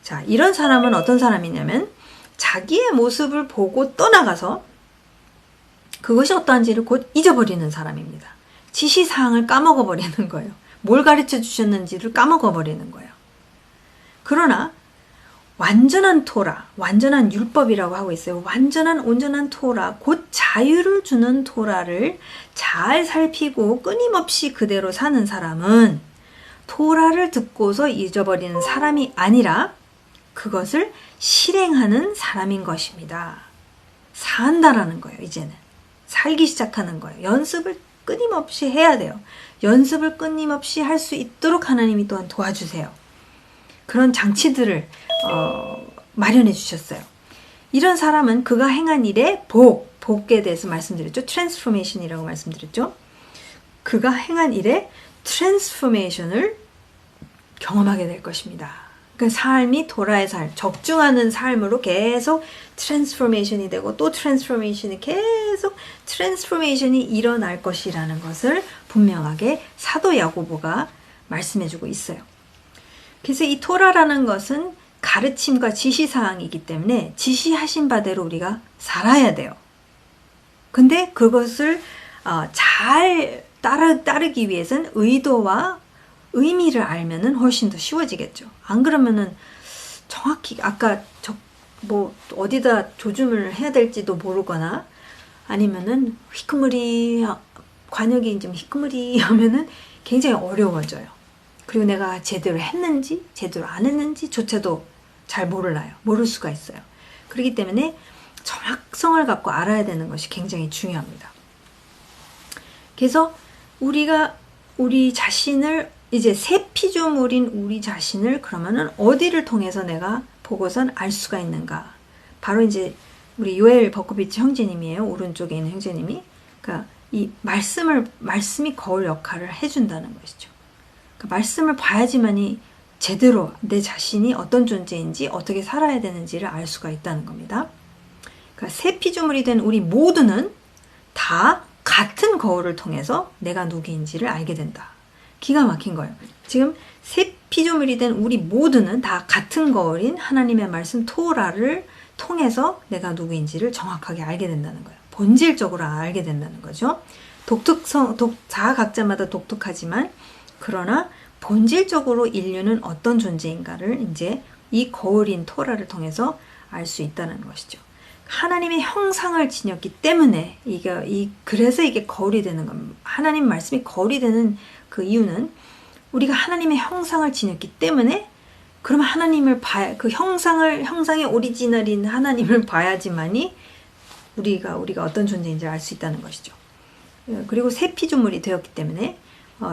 자, 이런 사람은 어떤 사람이냐면 자기의 모습을 보고 떠나가서 그것이 어떠한지를 곧 잊어버리는 사람입니다. 지시사항을 까먹어버리는 거예요. 뭘 가르쳐 주셨는지를 까먹어버리는 거예요. 그러나 완전한 토라, 완전한 율법이라고 하고 있어요. 완전한 온전한 토라, 곧 자유를 주는 토라를 잘 살피고 끊임없이 그대로 사는 사람은 토라를 듣고서 잊어버리는 사람이 아니라 그것을 실행하는 사람인 것입니다. 산다라는 거예요. 이제는 살기 시작하는 거예요. 연습을 끊임없이 해야 돼요. 연습을 끊임없이 할 수 있도록 하나님이 또한 도와주세요. 그런 장치들을 마련해 주셨어요. 이런 사람은 그가 행한 일의 복에 대해서 말씀드렸죠. 트랜스포메이션이라고 말씀드렸죠. 그가 행한 일의 트랜스포메이션을 경험하게 될 것입니다. 그 삶이 토라의 삶, 적중하는 삶으로 계속 트랜스포메이션이 되고 또 트랜스포메이션이 계속 트랜스포메이션이 일어날 것이라는 것을 분명하게 사도 야고보가 말씀해주고 있어요. 그래서 이 토라라는 것은 가르침과 지시사항이기 때문에 지시하신 바대로 우리가 살아야 돼요. 근데 그것을 잘 따르기 위해서는 의도와 의미를 알면은 훨씬 더 쉬워지겠죠. 안 그러면은 정확히 아까 어디다 조줌을 해야 될지도 모르거나 아니면은 관역이 좀 희끄무리 하면은 굉장히 어려워져요. 그리고 내가 제대로 했는지 제대로 안 했는지 조차도 잘 모를 수가 있어요. 그렇기 때문에 정확성을 갖고 알아야 되는 것이 굉장히 중요합니다. 그래서 우리가 우리 자신을 이제 새 피조물인 우리 자신을 그러면은 어디를 통해서 내가 보고선 알 수가 있는가? 바로 이제 우리 요엘 버코비치 형제님이에요. 오른쪽에 있는 형제님이. 그러니까 이 말씀이 거울 역할을 해준다는 것이죠. 그러니까 말씀을 봐야지만이 제대로 내 자신이 어떤 존재인지 어떻게 살아야 되는지를 알 수가 있다는 겁니다. 그러니까 새 피조물이 된 우리 모두는 다 같은 거울을 통해서 내가 누구인지를 알게 된다. 기가 막힌 거예요. 지금 새 피조물이 된 우리 모두는 다 같은 거울인 하나님의 말씀 토라를 통해서 내가 누구인지를 정확하게 알게 된다는 거예요. 본질적으로 알게 된다는 거죠. 다 각자마다 독특하지만 그러나 본질적으로 인류는 어떤 존재인가를 이제 이 거울인 토라를 통해서 알 수 있다는 것이죠. 하나님의 형상을 지녔기 때문에 그래서 이게 거울이 되는 겁니다. 하나님 말씀이 거울이 되는 그 이유는 우리가 하나님의 형상을 지녔기 때문에 그러면 하나님을 그 형상의 오리지널인 하나님을 봐야지만이 우리가 어떤 존재인지 알 수 있다는 것이죠. 그리고 새 피조물이 되었기 때문에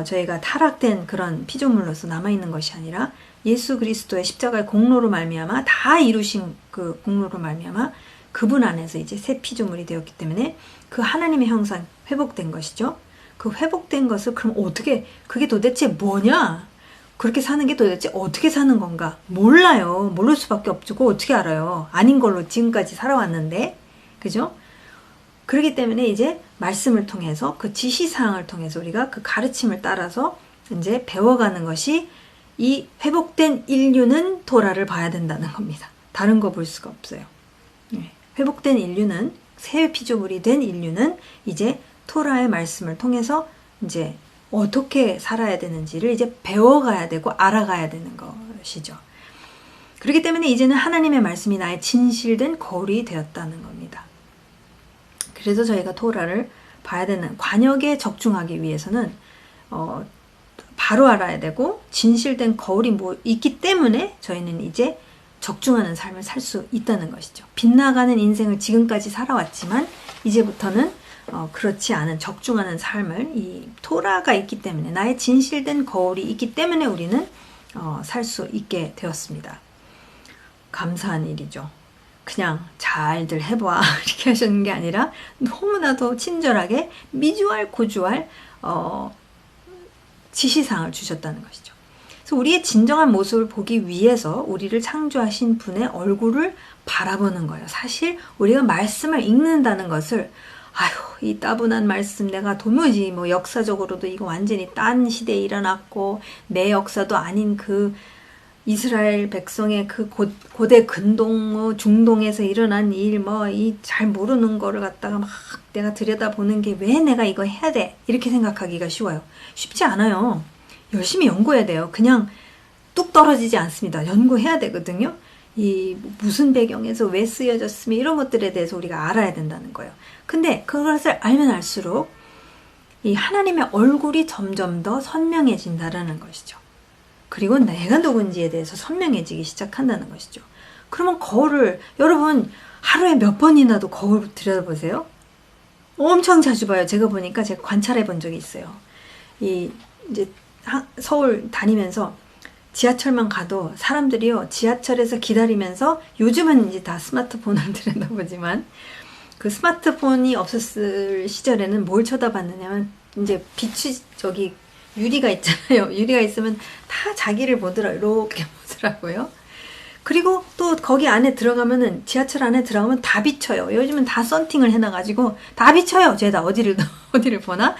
저희가 타락된 그런 피조물로서 남아있는 것이 아니라 예수 그리스도의 십자가의 공로로 말미암아 다 이루신 그 공로로 말미암아 그분 안에서 이제 새 피조물이 되었기 때문에 그 하나님의 회복된 것이죠. 그 회복된 것을 그럼 어떻게, 그게 도대체 뭐냐? 그렇게 사는 게 도대체 어떻게 사는 건가? 몰라요. 모를 수밖에 없죠. 그거 어떻게 알아요? 아닌 걸로 지금까지 살아왔는데. 그죠? 그렇기 때문에 이제 말씀을 통해서 그 지시사항을 통해서 우리가 그 가르침을 따라서 이제 배워가는 것이 이 회복된 인류는 토라를 봐야 된다는 겁니다. 다른 거 볼 수가 없어요. 회복된 인류는, 새 피조물이 된 인류는 이제 토라의 말씀을 통해서 이제 어떻게 살아야 되는지를 이제 배워가야 되고 알아가야 되는 것이죠. 그렇기 때문에 이제는 하나님의 말씀이 나의 진실된 거울이 되었다는 겁니다. 그래서 저희가 토라를 봐야 되는, 관역에 적중하기 위해서는 바로 알아야 되고 진실된 거울이 뭐 있기 때문에 저희는 이제 적중하는 삶을 살 수 있다는 것이죠. 빗나가는 인생을 지금까지 살아왔지만 이제부터는 그렇지 않은 적중하는 삶을, 이 토라가 있기 때문에, 나의 진실된 거울이 있기 때문에 우리는 살 수 있게 되었습니다. 감사한 일이죠. 그냥 잘들 해봐 이렇게 하시는 게 아니라 너무나도 친절하게 미주알 고주알 지시사항을 주셨다는 것이죠. 그래서 우리의 진정한 모습을 보기 위해서 우리를 창조하신 분의 얼굴을 바라보는 거예요. 사실 우리가 말씀을 읽는다는 것을, 아휴, 이 따분한 말씀 내가 도무지 뭐 역사적으로도 이거 완전히 딴 시대에 일어났고 내 역사도 아닌 그 이스라엘 백성의 그 고대 근동, 중동에서 일어난 일, 뭐 이 잘 모르는 거를 갖다가 막 내가 들여다보는 게 왜 내가 이거 해야 돼? 이렇게 생각하기가 쉬워요. 쉽지 않아요. 열심히 연구해야 돼요. 그냥 뚝 떨어지지 않습니다. 연구해야 되거든요. 이 무슨 배경에서 왜 쓰여졌으며 이런 것들에 대해서 우리가 알아야 된다는 거예요. 근데 그것을 알면 알수록 이 하나님의 얼굴이 점점 더 선명해진다라는 것이죠. 그리고 내가 누군지에 대해서 선명해지기 시작한다는 것이죠. 그러면 거울을, 여러분 하루에 몇 번이나도 거울 들여다보세요? 엄청 자주 봐요. 제가 보니까 제가 관찰해 본 적이 있어요. 이제 서울 다니면서 지하철만 가도 사람들이요, 지하철에서 기다리면서, 요즘은 이제 다 스마트폰을 들여다보지만 그 스마트폰이 없었을 시절에는 뭘 쳐다봤느냐면 이제 빛이, 저기 유리가 있잖아요. 유리가 있으면 다 자기를 이렇게 보더라고요. 그리고 또 거기 안에 들어가면은, 지하철 안에 들어가면 다 비쳐요. 요즘은 다 썬팅을 해놔가지고 다 비쳐요. 죄다 어디를 보나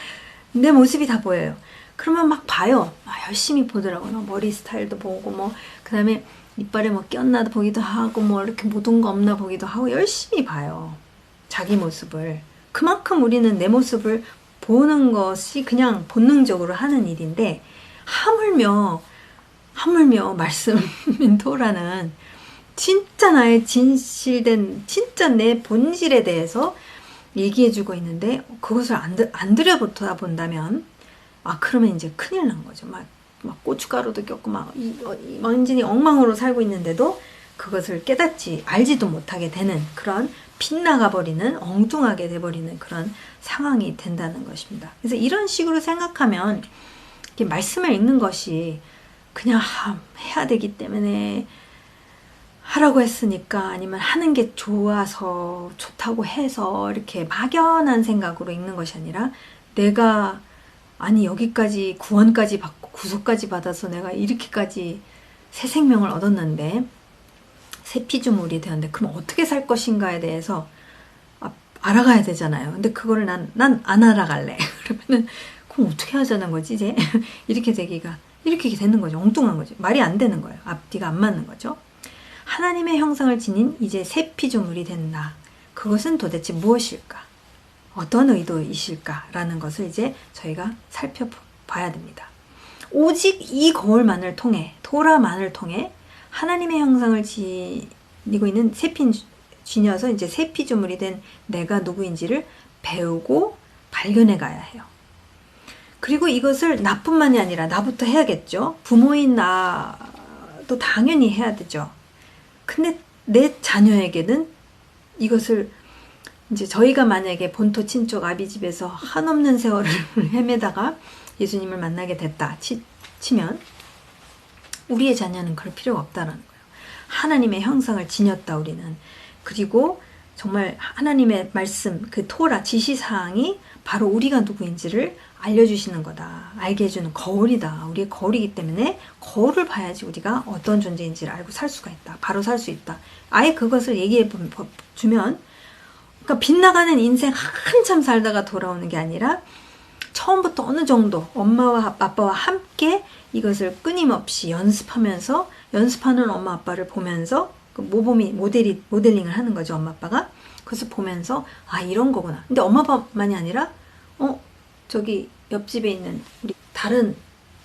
내 모습이 다 보여요. 그러면 막 봐요. 열심히 보더라고요. 머리 스타일도 보고, 뭐 그 다음에 이빨에 뭐 꼈나 보기도 하고, 뭐 이렇게 묻은 거 없나 보기도 하고, 열심히 봐요. 자기 모습을. 그만큼 우리는 내 모습을 보는 것이 그냥 본능적으로 하는 일인데, 하물며 말씀인 토라는 진짜 나의 진실된, 진짜 내 본질에 대해서 얘기해주고 있는데, 그것을 안 들여보다 본다면, 그러면 이제 큰일 난 거죠. 막 고춧가루도 꼈고, 완전히 엉망으로 살고 있는데도 그것을 깨닫지, 알지도 못하게 되는 그런, 빗나가버리는, 엉뚱하게 돼버리는 그런 상황이 된다는 것입니다. 그래서 이런 식으로 생각하면, 이렇게 말씀을 읽는 것이 그냥 해야 되기 때문에 하라고 했으니까, 아니면 하는 게 좋아서, 좋다고 해서 이렇게 막연한 생각으로 읽는 것이 아니라, 내가 여기까지 구원까지 받고 구속까지 받아서 내가 이렇게까지 새 생명을 얻었는데, 새 피조물이 되었는데, 그럼 어떻게 살 것인가에 대해서 알아가야 되잖아요. 근데 그거를 난 안 알아갈래. 그러면은 그럼 어떻게 하자는 거지 이제? 이렇게 되는 거죠. 엉뚱한 거죠. 말이 안 되는 거예요. 앞뒤가 안 맞는 거죠. 하나님의 형상을 지닌 이제 새 피조물이 된다. 그것은 도대체 무엇일까? 어떤 의도이실까라는 것을 이제 저희가 살펴봐야 됩니다. 오직 이 거울만을 통해, 토라만을 통해 하나님의 형상을 지니고 있는 지녀서 이제 새 피조물이 된 내가 누구인지를 배우고 발견해 가야 해요. 그리고 이것을 나뿐만이 아니라 나부터 해야겠죠. 부모인 나도 당연히 해야 되죠. 근데 내 자녀에게는 이것을, 이제 저희가 만약에 본토 친족 아비집에서 한없는 세월을 헤매다가 예수님을 만나게 됐다 치면 우리의 자녀는 그럴 필요가 없다는 거예요. 하나님의 형상을 지녔다 우리는. 그리고 정말 하나님의 말씀, 그 토라 지시사항이 바로 우리가 누구인지를 알려주시는 거다. 알게 해주는 거울이다. 우리의 거울이기 때문에 거울을 봐야지 우리가 어떤 존재인지를 알고 살 수가 있다. 바로 살 수 있다. 아예 그것을 얘기해 주면, 그러니까 빗나가는 인생 한참 살다가 돌아오는 게 아니라 처음부터 어느 정도 엄마와 아빠와 함께 이것을 끊임없이 연습하면서, 연습하는 엄마 아빠를 보면서 그 모델링을 하는 거죠. 엄마 아빠가. 그래서 보면서 아, 이런 거구나. 근데 엄마 아빠만이 아니라 저기 옆집에 있는 우리 다른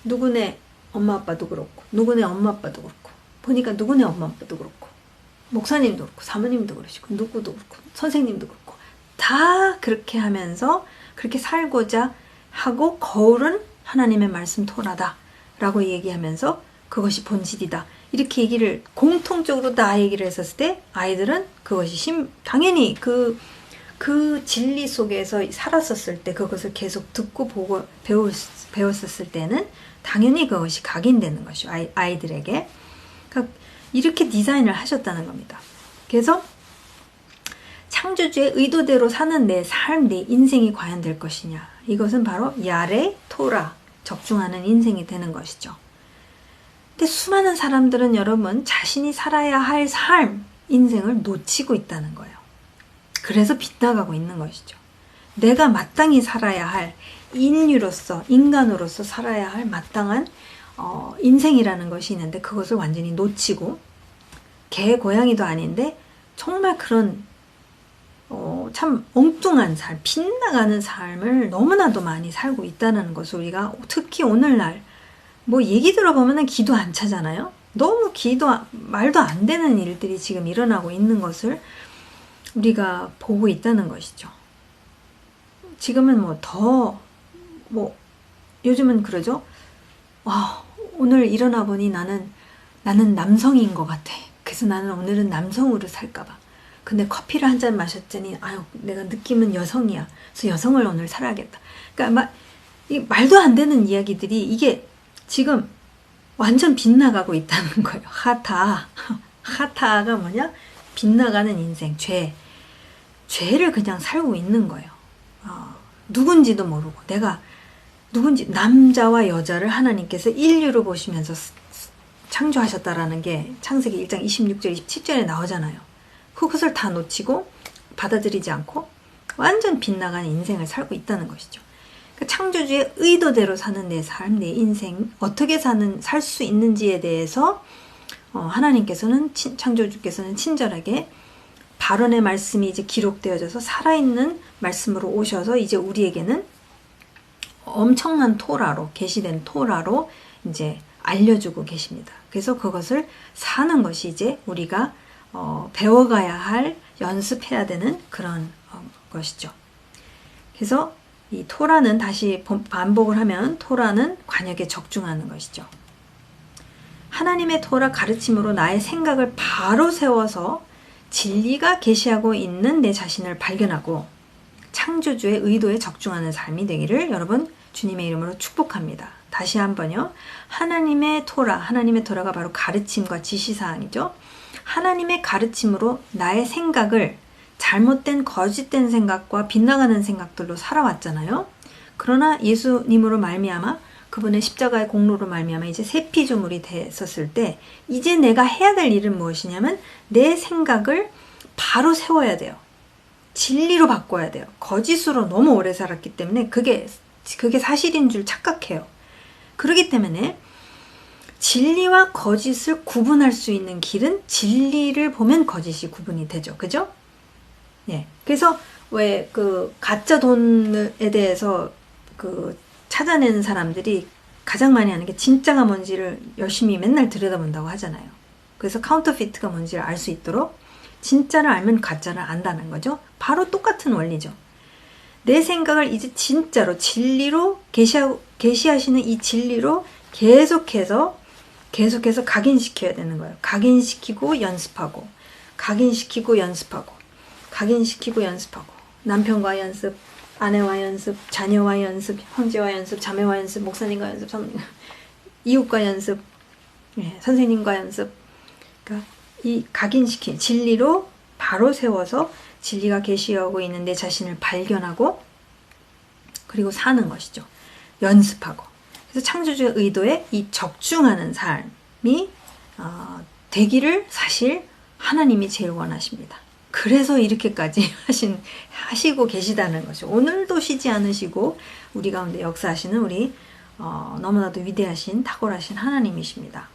누구네 엄마 아빠도 그렇고, 누구네 엄마 아빠도 그렇고, 보니까 누구네 엄마 아빠도 그렇고, 목사님도 그렇고, 사모님도 그러시고, 누구도 그렇고, 선생님도 그렇고, 다 그렇게 하면서 그렇게 살고자 하고, 거울은 하나님의 말씀 토라다 라고 얘기하면서 그것이 본질이다, 이렇게 얘기를 공통적으로 다 얘기를 했었을 때 아이들은 그것이 당연히 그 진리 속에서 살았었을 때, 그것을 계속 듣고 보고 배웠었을 때는 당연히 그것이 각인되는 것이죠. 아이들에게. 그러니까 이렇게 디자인을 하셨다는 겁니다. 그래서 창조주의 의도대로 사는 내 삶, 내 인생이 과연 될 것이냐, 이것은 바로 야레 토라, 적중하는 인생이 되는 것이죠. 근데 수많은 사람들은 여러분, 자신이 살아야 할 삶, 인생을 놓치고 있다는 거예요. 그래서 빗나가고 있는 것이죠. 내가 마땅히 살아야 할, 인류로서, 인간으로서 살아야 할 마땅한 인생이라는 것이 있는데, 그것을 완전히 놓치고, 개 고양이도 아닌데 정말 그런 참 엉뚱한 삶, 빗나가는 삶을 너무나도 많이 살고 있다는 것을 우리가 특히 오늘날 뭐 얘기 들어보면 기도 안 차잖아요. 너무 말도 안 되는 일들이 지금 일어나고 있는 것을 우리가 보고 있다는 것이죠. 지금은 요즘은 그러죠. 오늘 일어나 보니 나는 남성인 것 같아. 그래서 나는 오늘은 남성으로 살까봐. 근데 커피를 한 잔 마셨더니 내가 느낌은 여성이야. 그래서 여성을 오늘 살아야겠다. 그러니까 말도 안 되는 이야기들이 이게 지금 완전 빗나가고 있다는 거예요. 하타가 뭐냐? 빗나가는 인생, 죄를 그냥 살고 있는 거예요. 누군지도 모르고, 내가 누군지, 남자와 여자를 하나님께서 인류로 보시면서 창조하셨다라는 게 창세기 1장 26절, 27절에 나오잖아요. 그것을 다 놓치고 받아들이지 않고 완전 빗나간 인생을 살고 있다는 것이죠. 그러니까 창조주의 의도대로 사는 내 삶, 내 인생, 어떻게 살 수 있는지에 대해서 하나님께서는, 창조주께서는 친절하게 발언의 말씀이 이제 기록되어져서 살아있는 말씀으로 오셔서 이제 우리에게는 엄청난 토라로, 계시된 토라로 이제 알려주고 계십니다. 그래서 그것을 사는 것이 이제 우리가 배워가야 할, 연습해야 되는 그런 것이죠. 그래서 이 토라는, 다시 반복을 하면 토라는 관역에 적중하는 것이죠. 하나님의 토라 가르침으로 나의 생각을 바로 세워서 진리가 계시하고 있는 내 자신을 발견하고 창조주의 의도에 적중하는 삶이 되기를 여러분 주님의 이름으로 축복합니다. 다시 한번요. 하나님의 토라가 바로 가르침과 지시사항이죠. 하나님의 가르침으로 나의 생각을 잘못된 거짓된 생각과 빗나가는 생각들로 살아왔잖아요. 그러나 예수님으로 말미암아, 그분의 십자가의 공로로 말미암아 이제 새 피조물이 됐었을 때 이제 내가 해야 될 일은 무엇이냐면 내 생각을 바로 세워야 돼요. 진리로 바꿔야 돼요. 거짓으로 너무 오래 살았기 때문에 그게 사실인 줄 착각해요. 그렇기 때문에 진리와 거짓을 구분할 수 있는 길은 진리를 보면 거짓이 구분이 되죠. 그죠? 예. 그래서 왜 가짜 돈에 대해서 찾아내는 사람들이 가장 많이 하는 게 진짜가 뭔지를 열심히 맨날 들여다본다고 하잖아요. 그래서 카운터피트가 뭔지를 알 수 있도록 진짜를 알면 가짜를 안다는 거죠. 바로 똑같은 원리죠. 내 생각을 이제 진짜로, 진리로 계시하시는 이 진리로 계속해서 각인시켜야 되는 거예요. 각인시키고 연습하고, 남편과 연습, 아내와 연습, 자녀와 연습, 형제와 연습, 자매와 연습, 목사님과 연습, 이웃과 연습, 선생님과 연습. 그러니까 이 각인시킨 진리로 바로 세워서 진리가 계시하고 있는 내 자신을 발견하고 그리고 사는 것이죠. 연습하고. 그래서 창조주의 의도에 이 적중하는 삶이 되기를 사실 하나님이 제일 원하십니다. 그래서 이렇게까지 하시고 계시다는 거죠. 오늘도 쉬지 않으시고 우리 가운데 역사하시는 우리 너무나도 위대하신 탁월하신 하나님이십니다.